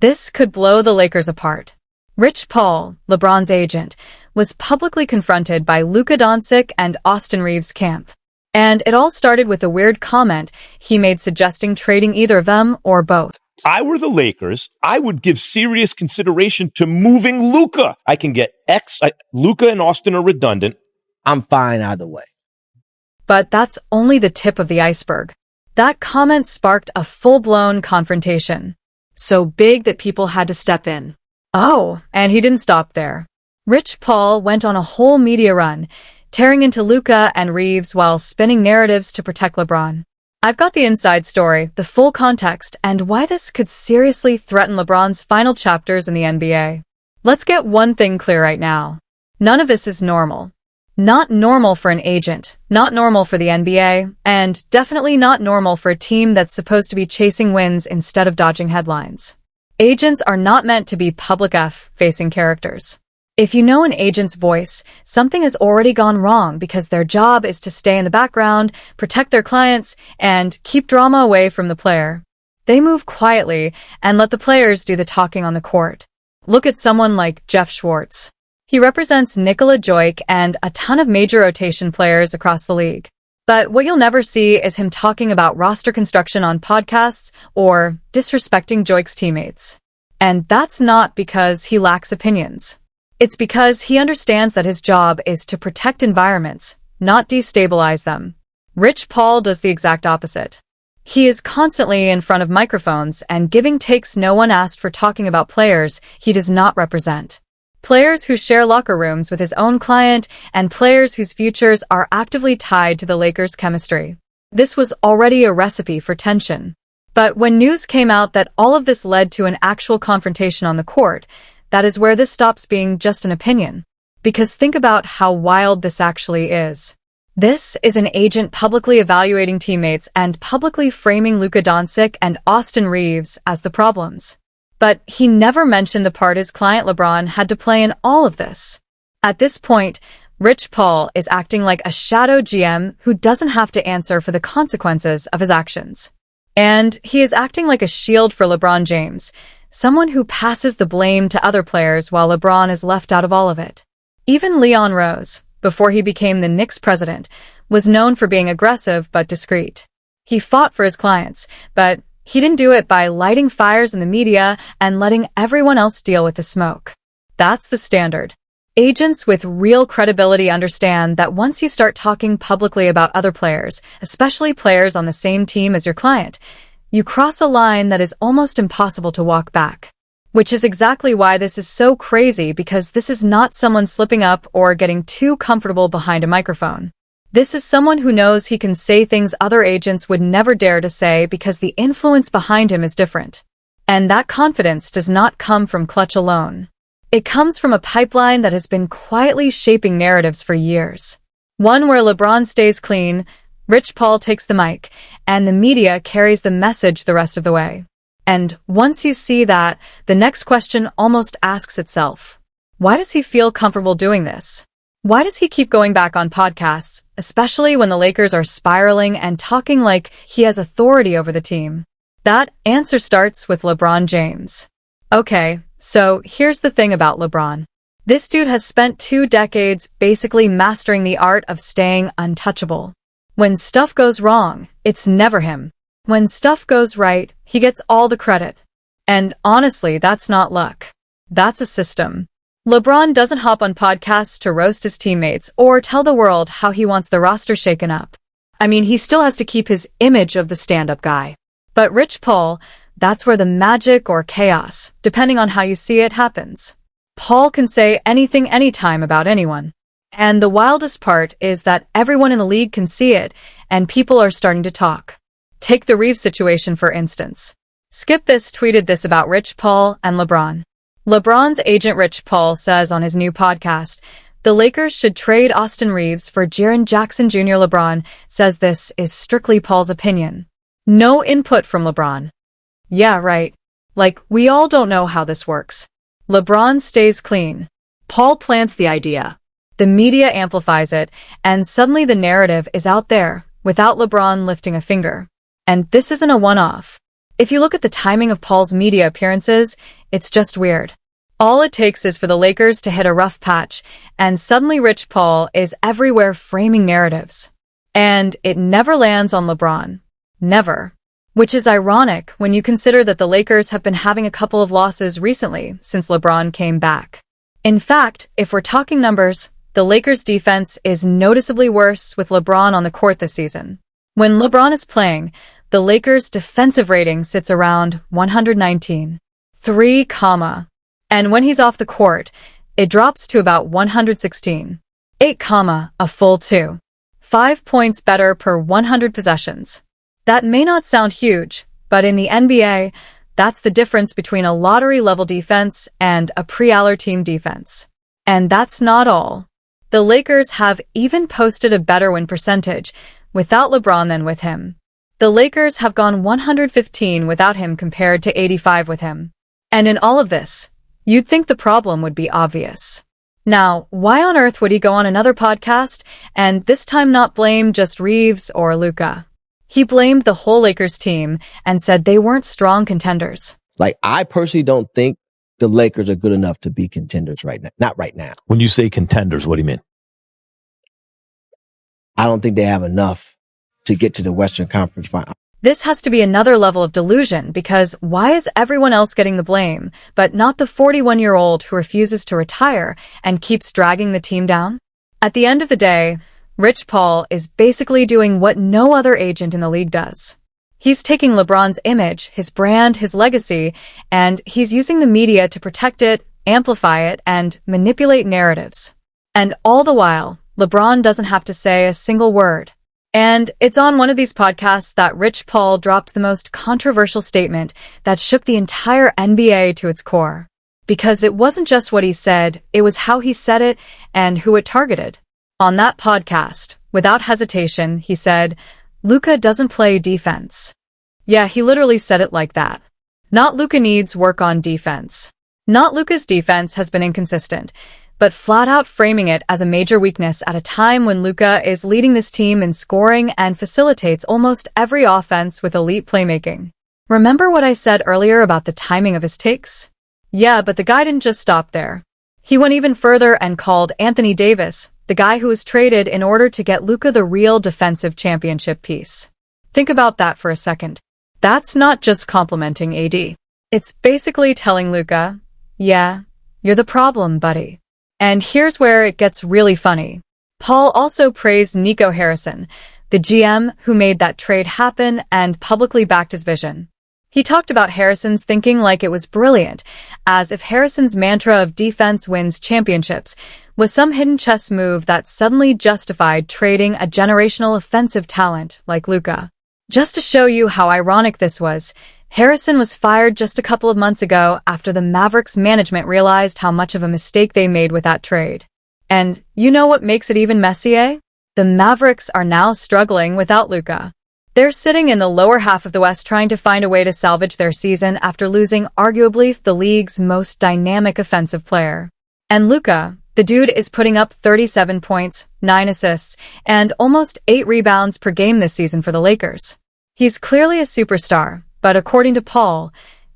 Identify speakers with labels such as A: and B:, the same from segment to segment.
A: This could blow the Lakers apart. Rich Paul, LeBron's agent, was publicly confronted by Luka Doncic and AustinReaves' camp. And it all started with a weird comment he made suggesting trading either of them or both.
B: I were the Lakers, I would give serious consideration to moving Luka. I can get Luka and Austin are redundant.
C: I'm fine either way.
A: But that's only the tip of the iceberg. That comment sparked a full-blown confrontation. So big that people had to step in. Oh, and he didn't stop there. Rich Paul went on a whole media run, tearing into Luka and Reaves while spinning narratives to protect LeBron. I've got the inside story, the full context, and why this could seriously threaten LeBron's final chapters in the NBA. Let's get one thing clear right now. None of this is normal. Not normal for an agent, not normal for the NBA, and definitely not normal for a team that's supposed to be chasing wins instead of dodging headlines. Agents are not meant to be public F-facing characters. If you know an agent's voice, something has already gone wrong because their job is to stay in the background, protect their clients, and keep drama away from the player. They move quietly and let the players do the talking on the court. Look at someone like Jeff Schwartz. He represents Nikola Jokic and a ton of major rotation players across the league. But what you'll never see is him talking about roster construction on podcasts or disrespecting Joikic's teammates. And that's not because he lacks opinions. It's because he understands that his job is to protect environments, not destabilize them. Rich Paul does the exact opposite. He is constantly in front of microphones and giving takes no one asked for, talking about players he does not represent. Players who share locker rooms with his own client and players whose futures are actively tied to the Lakers' chemistry. This was already a recipe for tension. But when news came out that all of this led to an actual confrontation on the court, that is where this stops being just an opinion. Because think about how wild this actually is. This is an agent publicly evaluating teammates and publicly framing Luka Doncic and Austin Reaves as the problems. But he never mentioned the part his client LeBron had to play in all of this. At this point, Rich Paul is acting like a shadow GM who doesn't have to answer for the consequences of his actions. And he is acting like a shield for LeBron James, someone who passes the blame to other players while LeBron is left out of all of it. Even Leon Rose, before he became the Knicks president, was known for being aggressive but discreet. He fought for his clients, but he didn't do it by lighting fires in the media and letting everyone else deal with the smoke. That's the standard. Agents with real credibility understand that once you start talking publicly about other players, especially players on the same team as your client, you cross a line that is almost impossible to walk back. Which is exactly why this is so crazy, because this is not someone slipping up or getting too comfortable behind a microphone. This is someone who knows he can say things other agents would never dare to say because the influence behind him is different. And that confidence does not come from clutch alone. It comes from a pipeline that has been quietly shaping narratives for years. One where LeBron stays clean, Rich Paul takes the mic, and the media carries the message the rest of the way. And once you see that, the next question almost asks itself, why does he feel comfortable doing this? Why does he keep going back on podcasts, especially when the Lakers are spiraling and talking like he has authority over the team? That answer starts with LeBron James. Okay, so here's the thing about LeBron. This dude has spent 2 decades basically mastering the art of staying untouchable. When stuff goes wrong, it's never him. When stuff goes right, he gets all the credit. And honestly, that's not luck. That's a system. LeBron doesn't hop on podcasts to roast his teammates or tell the world how he wants the roster shaken up. I mean, he still has to keep his image of the stand-up guy. But Rich Paul, that's where the magic or chaos, depending on how you see it, happens. Paul can say anything anytime about anyone. And the wildest part is that everyone in the league can see it, and people are starting to talk. Take the Reaves situation, for instance. Skip This tweeted this about Rich Paul and LeBron. LeBron's agent Rich Paul says on his new podcast, the Lakers should trade Austin Reaves for Jaren Jackson Jr. LeBron says this is strictly Paul's opinion. No input from LeBron. Yeah, right. Like, we all don't know how this works. LeBron stays clean. Paul plants the idea. The media amplifies it, and suddenly the narrative is out there, without LeBron lifting a finger. And this isn't a one-off. If you look at the timing of Paul's media appearances, it's just weird. All it takes is for the Lakers to hit a rough patch, and suddenly Rich Paul is everywhere framing narratives. And it never lands on LeBron. Never. Which is ironic when you consider that the Lakers have been having a couple of losses recently since LeBron came back. In fact, if we're talking numbers, the Lakers' defense is noticeably worse with LeBron on the court this season. When LeBron is playing, the Lakers' defensive rating sits around 119. 3, and when he's off the court, it drops to about 116. 8, a full 2. 5 points better per 100 possessions. That may not sound huge, but in the NBA, that's the difference between a lottery-level defense and a pre-Aller team defense. And that's not all. The Lakers have even posted a better win percentage without LeBron than with him. The Lakers have gone 115 without him compared to 85 with him. And in all of this, you'd think the problem would be obvious. Now, why on earth would he go on another podcast and this time not blame just Reaves or Luka? He blamed the whole Lakers team and said they weren't strong contenders.
C: Like, I personally don't think the Lakers are good enough to be contenders right now. Not right now.
B: When you say contenders, what do you mean?
C: I don't think they have enough to get to the Western Conference Final.
A: This has to be another level of delusion because why is everyone else getting the blame, but not the 41-year-old who refuses to retire and keeps dragging the team down? At the end of the day, Rich Paul is basically doing what no other agent in the league does. He's taking LeBron's image, his brand, his legacy, and he's using the media to protect it, amplify it, and manipulate narratives. And all the while, LeBron doesn't have to say a single word. And it's on one of these podcasts that Rich Paul dropped the most controversial statement that shook the entire NBA to its core. Because it wasn't just what he said, it was how he said it and who it targeted. On that podcast, without hesitation, he said, "Luka doesn't play defense." Yeah, he literally said it like that. Not Luka needs work on defense. Not Luka's defense has been inconsistent, but flat out framing it as a major weakness at a time when Luka is leading this team in scoring and facilitates almost every offense with elite playmaking. Remember what I said earlier about the timing of his takes? Yeah, but the guy didn't just stop there. He went even further and called Anthony Davis, the guy who was traded in order to get Luka the real defensive championship piece. Think about that for a second. That's not just complimenting AD. It's basically telling Luka, yeah, you're the problem, buddy. And here's where it gets really funny. Paul also praised Nico Harrison, the GM who made that trade happen and publicly backed his vision. He talked about Harrison's thinking like it was brilliant, as if Harrison's mantra of defense wins championships was some hidden chess move that suddenly justified trading a generational offensive talent like Luka. Just to show you how ironic this was, Harrison was fired just a couple of months ago after the Mavericks management realized how much of a mistake they made with that trade. And you know what makes it even messier? The Mavericks are now struggling without Luka. They're sitting in the lower half of the West trying to find a way to salvage their season after losing arguably the league's most dynamic offensive player. And Luka, the dude is putting up 37 points, 9 assists, and almost 8 rebounds per game this season for the Lakers. He's clearly a superstar, but according to Paul,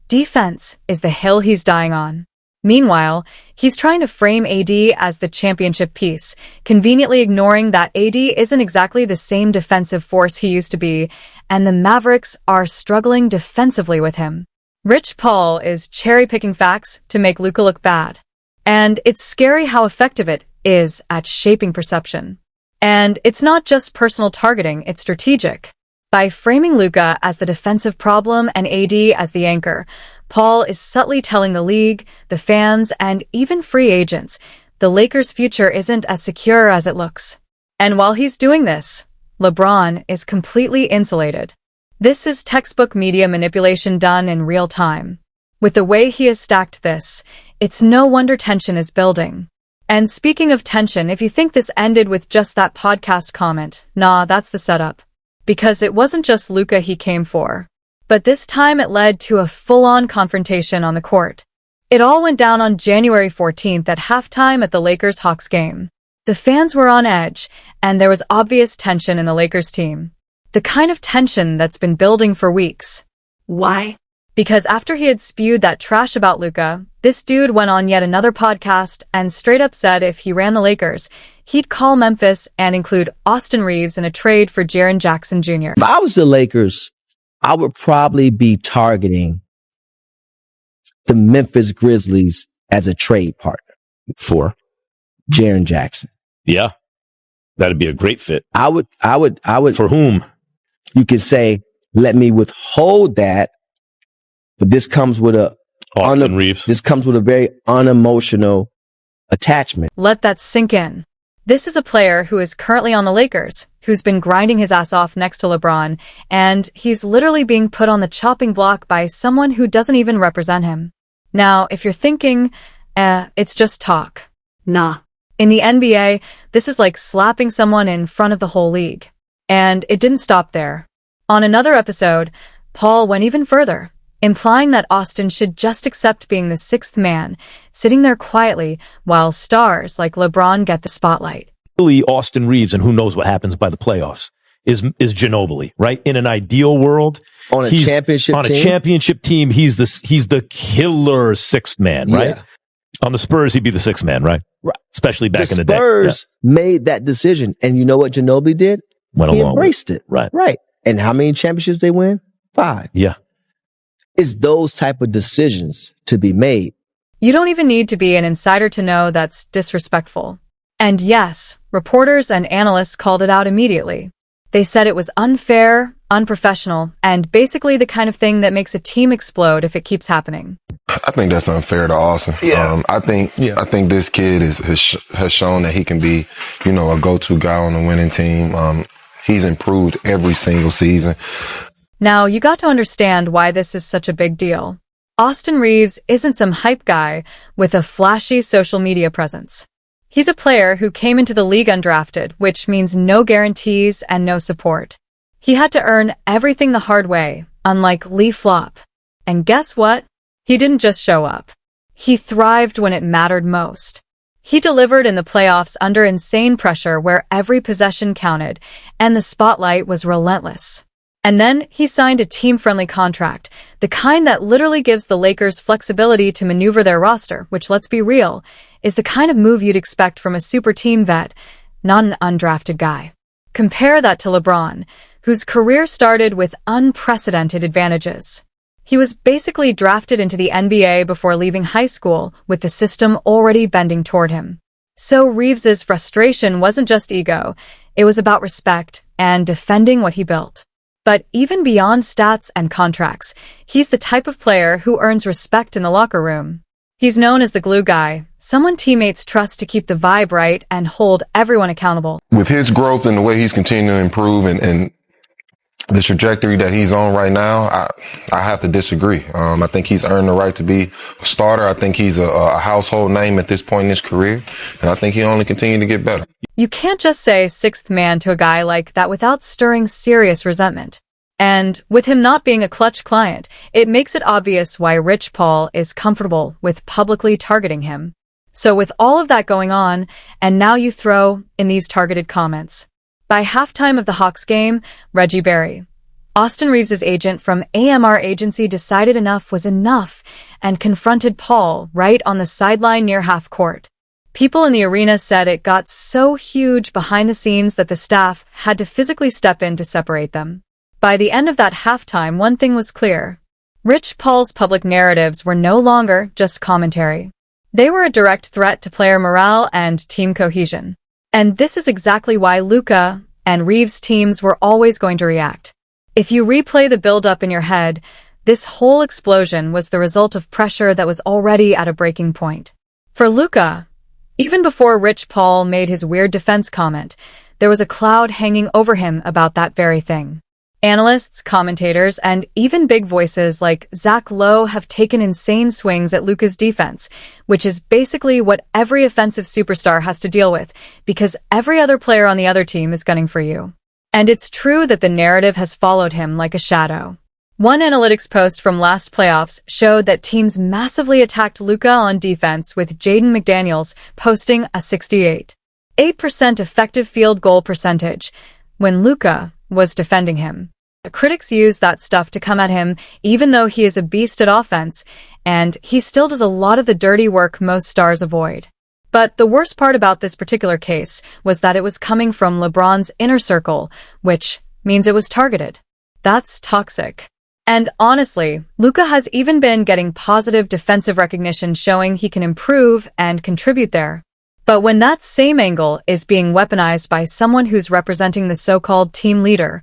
A: defense is the hill he's dying on. Meanwhile, he's trying to frame AD as the championship piece, conveniently ignoring that AD isn't exactly the same defensive force he used to be, and the Mavericks are struggling defensively with him. Rich Paul is cherry-picking facts to make Luka look bad. And it's scary how effective it is at shaping perception. And it's not just personal targeting, it's strategic. By framing Luka as the defensive problem and AD as the anchor, Paul is subtly telling the league, the fans, and even free agents, the Lakers' future isn't as secure as it looks. And while he's doing this, LeBron is completely insulated. This is textbook media manipulation done in real time. With the way he has stacked this, it's no wonder tension is building. And speaking of tension, if you think this ended with just that podcast comment, nah, that's the setup. Because it wasn't just Luka he came for. But this time it led to a full-on confrontation on the court. It all went down on January 14th at halftime at the Lakers-Hawks game. The fans were on edge, and there was obvious tension in the Lakers team. The kind of tension that's been building for weeks.
D: Why?
A: Because after he had spewed that trash about Luka, this dude went on yet another podcast and straight up said if he ran the Lakers, he'd call Memphis and include AustinReaves in a trade for Jaren Jackson Jr.
C: If I was the Lakers, I would probably be targeting the Memphis Grizzlies as a trade partner
B: For?
C: Jaren Jackson.
B: Yeah. That'd be a great fit.
C: I would.
B: For whom?
C: You could say, let me withhold that, but this comes with
B: AustinReaves.
C: This comes with a very unemotional attachment.
A: Let that sink in. This is a player who is currently on the Lakers, who's been grinding his ass off next to LeBron, and he's literally being put on the chopping block by someone who doesn't even represent him. Now, if you're thinking, it's just talk.
D: Nah.
A: In the NBA, this is like slapping someone in front of the whole league. And it didn't stop there. On another episode, Paul went even further, implying that Austin should just accept being the sixth man, sitting there quietly while stars like LeBron get the spotlight.
B: Really, AustinReaves, and who knows what happens by the playoffs, is Ginobili, right? In an ideal world,
C: On a championship team,
B: he's the killer sixth man, right?
C: Yeah.
B: On the Spurs, he'd be the sixth man, right?
C: Right.
B: Especially back in the
C: The
B: day.
C: Spurs made that decision. And you know what Ginobili did?
B: Went
C: He
B: along with
C: embraced it.
B: Right.
C: Right. And how many championships they win? 5.
B: Yeah.
C: It's those type of decisions to be made.
A: You don't even need to be an insider to know that's disrespectful. And yes, reporters and analysts called it out immediately. They said it was unfair, unprofessional, and basically the kind of thing that makes a team explode if it keeps happening.
E: I think that's unfair to Austin.
C: Yeah.
E: I think this kid has shown that he can be, a go-to guy on a winning team. He's improved every single season.
A: Now, you got to understand why this is such a big deal. AustinReaves isn't some hype guy with a flashy social media presence. He's a player who came into the league undrafted, which means no guarantees and no support. He had to earn everything the hard way, unlike Lee Flop. And guess what? He didn't just show up. He thrived when it mattered most. He delivered in the playoffs under insane pressure where every possession counted, and the spotlight was relentless. And then he signed a team-friendly contract, the kind that literally gives the Lakers flexibility to maneuver their roster, which, let's be real, is the kind of move you'd expect from a super team vet, not an undrafted guy. Compare that to LeBron, whose career started with unprecedented advantages. He was basically drafted into the NBA before leaving high school, with the system already bending toward him. So Reaves's frustration wasn't just ego, it was about respect and defending what he built. But even beyond stats and contracts, he's the type of player who earns respect in the locker room. He's known as the glue guy, someone teammates trust to keep the vibe right and hold everyone accountable.
E: With his growth and the way he's continuing to improve and the trajectory that he's on right now, I have to disagree. I think he's earned the right to be a starter. I think he's a household name at this point in his career, and I think he'll only continue to get better.
A: You can't just say sixth man to a guy like that without stirring serious resentment. And with him not being a clutch client, it makes it obvious why Rich Paul is comfortable with publicly targeting him. So with all of that going on, and now you throw in these targeted comments. By halftime of the Hawks game, Reggie Berry, AustinReaves' agent from AMR Agency, decided enough was enough and confronted Paul right on the sideline near half court. People in the arena said it got so huge behind the scenes that the staff had to physically step in to separate them. By the end of that halftime, one thing was clear. Rich Paul's public narratives were no longer just commentary. They were a direct threat to player morale and team cohesion. And this is exactly why Luka and Reaves teams were always going to react. If you replay the build-up in your head, this whole explosion was the result of pressure that was already at a breaking point. For Luka, even before Rich Paul made his weird defense comment, there was a cloud hanging over him about that very thing. Analysts, commentators, and even big voices like Zach Lowe have taken insane swings at Luka's defense, which is basically what every offensive superstar has to deal with, because every other player on the other team is gunning for you. And it's true that the narrative has followed him like a shadow. One analytics post from last playoffs showed that teams massively attacked Luka on defense, with Jaden McDaniels posting a 68% effective field goal percentage when Luka was defending him. Critics use that stuff to come at him, even though he is a beast at offense, and he still does a lot of the dirty work most stars avoid. But the worst part about this particular case was that it was coming from LeBron's inner circle, which means it was targeted. That's toxic. And honestly, Luka has even been getting positive defensive recognition showing he can improve and contribute there. But when that same angle is being weaponized by someone who's representing the so-called team leader,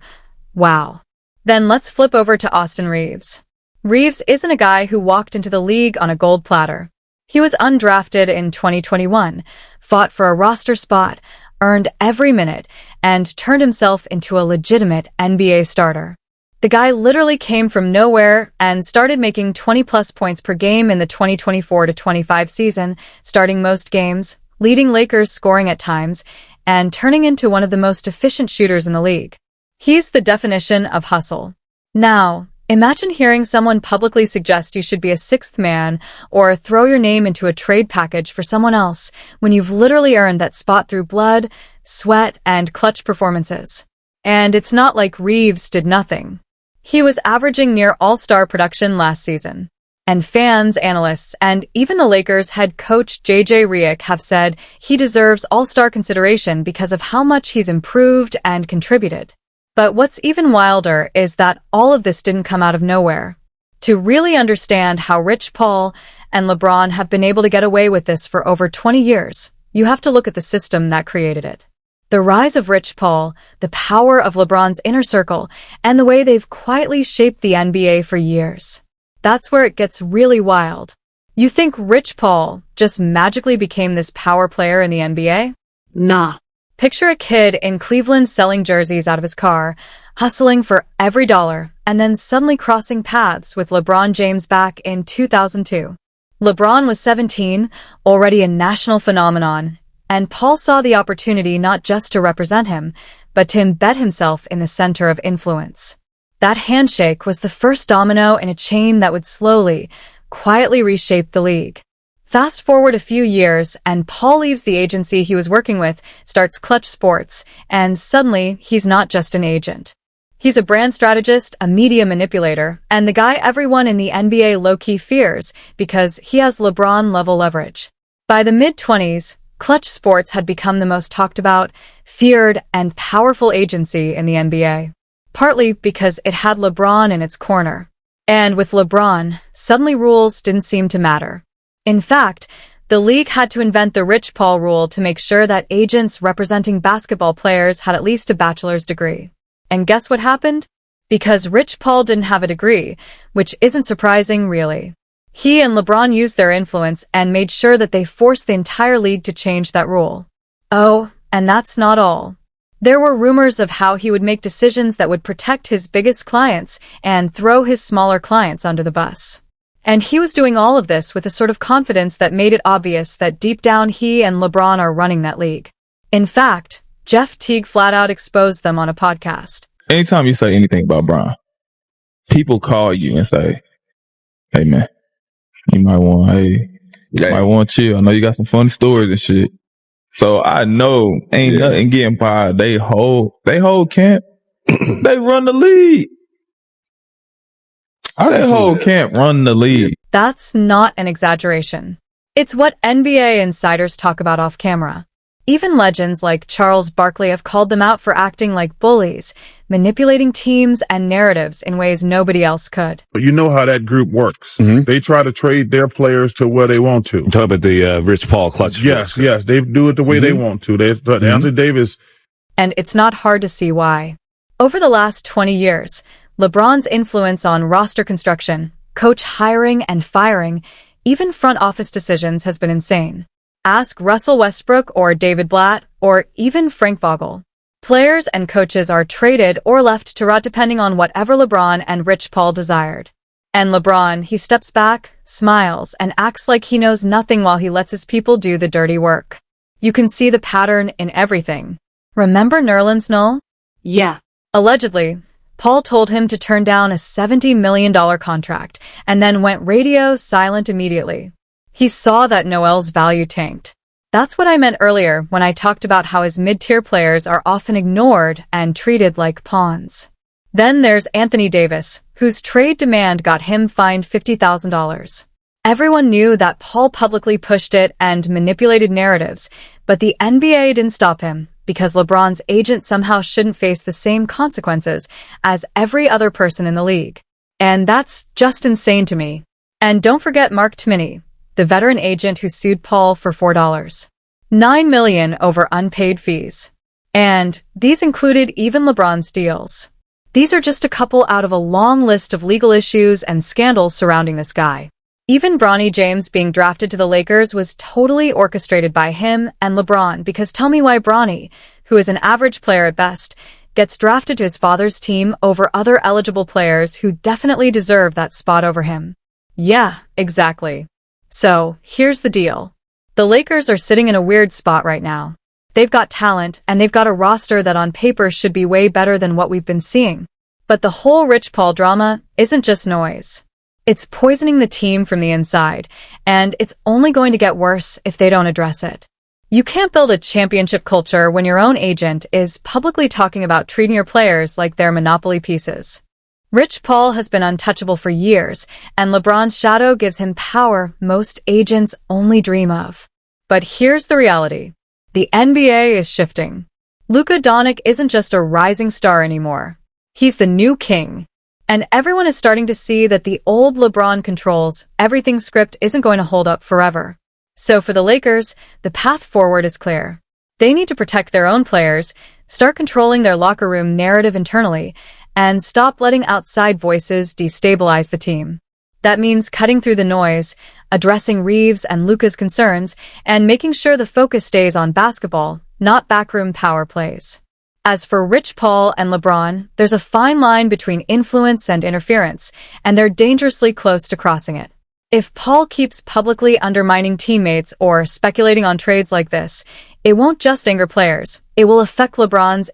A: wow. Then let's flip over to AustinReaves. Reaves isn't a guy who walked into the league on a gold platter. He was undrafted in 2021, fought for a roster spot, earned every minute, and turned himself into a legitimate NBA starter. The guy literally came from nowhere and started making 20-plus points per game in the 2024-25 season, starting most games, leading Lakers scoring at times, and turning into one of the most efficient shooters in the league. He's the definition of hustle. Now, imagine hearing someone publicly suggest you should be a sixth man or throw your name into a trade package for someone else when you've literally earned that spot through blood, sweat, and clutch performances. And it's not like Reaves did nothing. He was averaging near all-star production last season. And fans, analysts, and even the Lakers head coach JJ Redick have said he deserves all-star consideration because of how much he's improved and contributed. But what's even wilder is that all of this didn't come out of nowhere. To really understand how Rich Paul and LeBron have been able to get away with this for over 20 years, you have to look at the system that created it. The rise of Rich Paul, the power of LeBron's inner circle, and the way they've quietly shaped the NBA for years. That's where it gets really wild. You think Rich Paul just magically became this power player in the NBA? Nah. Picture a kid in Cleveland selling jerseys out of his car, hustling for every dollar, and then suddenly crossing paths with LeBron James back in 2002. LeBron was 17, already a national phenomenon, and Paul saw the opportunity not just to represent him, but to embed himself in the center of influence. That handshake was the first domino in a chain that would slowly, quietly reshape the league. Fast forward a few years, and Paul leaves the agency he was working with, starts Clutch Sports, and suddenly he's not just an agent. He's a brand strategist, a media manipulator, and the guy everyone in the NBA low-key fears because he has LeBron-level leverage. By the mid-20s, Clutch Sports had become the most talked about, feared, and powerful agency in the NBA. Partly because it had LeBron in its corner. And with LeBron, suddenly rules didn't seem to matter. In fact, the league had to invent the Rich Paul rule to make sure that agents representing basketball players had at least a bachelor's degree. And guess what happened? Because Rich Paul didn't have a degree, which isn't surprising, really. He and LeBron used their influence and made sure that they forced the entire league to change that rule. Oh, and that's not all. There were rumors of how he would make decisions that would protect his biggest clients and throw his smaller clients under the bus. And he was doing all of this with a sort of confidence that made it obvious that deep down he and LeBron are running that league. In fact, Jeff Teague flat out exposed them on a podcast.
D: Anytime you say anything about Bron, people call you and say, hey man, you might want to chill. I know you got some funny stories and shit. So I know ain't nothing getting by they whole camp. They run the league. That whole camp run the league.
A: That's not an exaggeration. It's what NBA insiders talk about off camera. Even legends like Charles Barkley have called them out for acting like bullies, manipulating teams and narratives in ways nobody else could.
F: You know how that group works. Mm-hmm. They try to trade their players to where they want to.
G: Talk about the Rich Paul Clutch.
F: Yes. They do it the way they want to. Anthony Davis.
A: And it's not hard to see why. Over the last 20 years, LeBron's influence on roster construction, coach hiring and firing, even front office decisions has been insane. Ask Russell Westbrook or David Blatt or even Frank Vogel. Players and coaches are traded or left to rot depending on whatever LeBron and Rich Paul desired. And LeBron, he steps back, smiles, and acts like he knows nothing while he lets his people do the dirty work. You can see the pattern in everything. Remember Nerlens Noel? Yeah. Allegedly, Paul told him to turn down a $70 million contract and then went radio silent immediately. He saw that Noel's value tanked. That's what I meant earlier when I talked about how his mid-tier players are often ignored and treated like pawns. Then there's Anthony Davis, whose trade demand got him fined $50,000. Everyone knew that Paul publicly pushed it and manipulated narratives, but the NBA didn't stop him because LeBron's agent somehow shouldn't face the same consequences as every other person in the league. And that's just insane to me. And don't forget Mark Timoney, the veteran agent who sued Paul for $4.9 million over unpaid fees. And these included even LeBron's deals. These are just a couple out of a long list of legal issues and scandals surrounding this guy. Even LeBron James being drafted to the Lakers was totally orchestrated by him and LeBron, because tell me why Bronny, who is an average player at best, gets drafted to his father's team over other eligible players who definitely deserve that spot over him. Yeah, exactly. So, here's the deal. The Lakers are sitting in a weird spot right now. They've got talent, and they've got a roster that on paper should be way better than what we've been seeing. But the whole Rich Paul drama isn't just noise. It's poisoning the team from the inside, and it's only going to get worse if they don't address it. You can't build a championship culture when your own agent is publicly talking about treating your players like they're monopoly pieces. Rich Paul has been untouchable for years, and LeBron's shadow gives him power most agents only dream of. But here's the reality. The NBA is shifting. LukaDoncic isn't just a rising star anymore. He's the new king. And everyone is starting to see that the old LeBron controls everything script isn't going to hold up forever. So for the Lakers, the path forward is clear. They need to protect their own players, start controlling their locker room narrative internally, and stop letting outside voices destabilize the team. That means cutting through the noise, addressing Reaves and Luka's concerns, and making sure the focus stays on basketball, not backroom power plays. As for Rich Paul and LeBron, there's a fine line between influence and interference, and they're dangerously close to crossing it. If Paul keeps publicly undermining teammates or speculating on trades like this, it won't just anger players, it will affect LeBron's